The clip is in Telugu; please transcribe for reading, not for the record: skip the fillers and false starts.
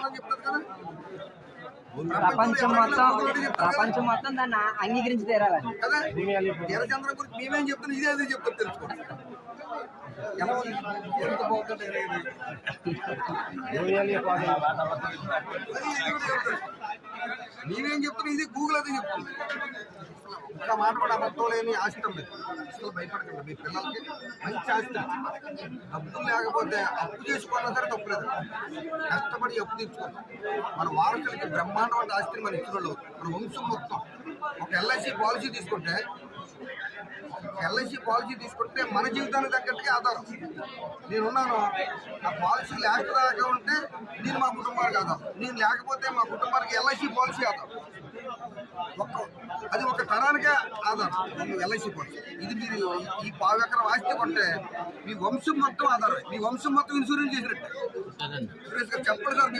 కావాలని చెప్తారు కదా. ప్రపంచం మొత్తం దాన్ని అంగీకరించి తీరాలని కదా. ఎర్రచంద్రం గురించి మేమేం చెప్తాను, ఇదే అదే చెప్తారు, తెలుసుకోండి. ఎంత బాగుంటుంది మేమేం చెప్తాను, ఇది గూగుల్ అదే చెప్తుంది. ఇంకా మాట కూడా అబద్ధం లేని ఆస్తి ఉంది. అసలు భయపడకండి, మీ పిల్లలకి మంచి ఆస్తి. డబ్బులు లేకపోతే అప్పు చేసుకోవాలన్నా సరే తప్పులేదు, కష్టపడి అప్పు తీర్చుకోవాలి. మన వారసులకి బ్రహ్మాండమైన ఆస్తిని మనం ఇచ్చిన వాళ్ళు. మన వంశం మొత్తం ఒక ఎల్ఐసి పాలసీ తీసుకుంటే మన జీవితానికి తగ్గట్టుగా ఆధారం. నేనున్నాను, ఆ పాలసీ లాస్ట్ దాకా ఉంటే నేను మా కుటుంబానికి ఆధారం, నేను లేకపోతే మా కుటుంబానికి ఎల్ఐసి పాలసీ ఆధారం. అది ఒక తరానికే ఆధారం ఎల్ఐసి పాలసీ. ఇది మీరు ఈ 10 ఎకరం ఆస్తి కొంటే మీ వంశం మొత్తం ఆధారం, మీ వంశం మొత్తం ఇన్సూరెన్స్ చేసినట్టు. సురేష్ గారు చెప్పండి సార్.